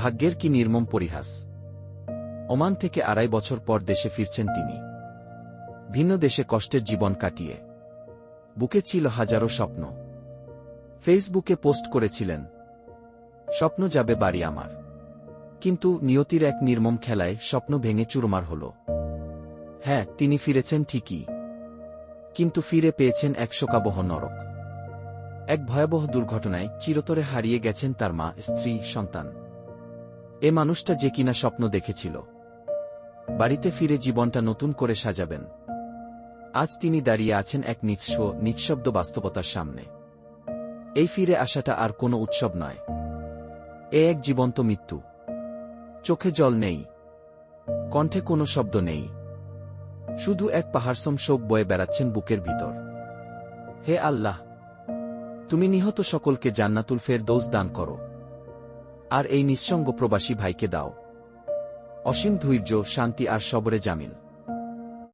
ভাগ্যের কি নির্মম পরিহাস। ওমান থেকে 2.5 বছর পর দেশে ফিরছেন তিনি। ভিন্ন দেশে কষ্টের জীবন কাটিয়ে বুকে ছিল হাজারো স্বপ্ন। ফেসবুকে পোস্ট করেছিলেন, স্বপ্ন যাবে বাড়ি আমার। কিন্তু নিয়তির এক নির্মম খেলায় স্বপ্ন ভেঙে চুরমার হল। হ্যাঁ, তিনি ফিরেছেন ঠিকই, কিন্তু ফিরে পেয়েছেন এক শোকাবহ নরক। এক ভয়াবহ দুর্ঘটনায় চিরতরে হারিয়ে গেছেন তার মা, স্ত্রী, সন্তান। এ মানুষটা যে কিনা স্বপ্ন দেখেছিল বাড়িতে ফিরে জীবনটা নতুন করে সাজাবেন, আজ তিনি দাঁড়িয়ে আছেন এক নিঃশব্দ বাস্তবতার সামনে। এই ফিরে আসাটা আর কোনো উৎসব নয়, এ এক জীবন্ত মৃত্যু। চোখে জল নেই, কণ্ঠে কোনো শব্দ নেই, শুধু এক পাহাড়সম শোক বয়ে বেড়াচ্ছেন বুকের ভিতর। হে আল্লাহ, তুমি নিহত সকলকে জান্নাতুল ফেরদৌস দান করো, আর এই নিঃসঙ্গ প্রবাসী ভাইকে দাও অসীম ধৈর্য, শান্তি আর সবরে জামিল।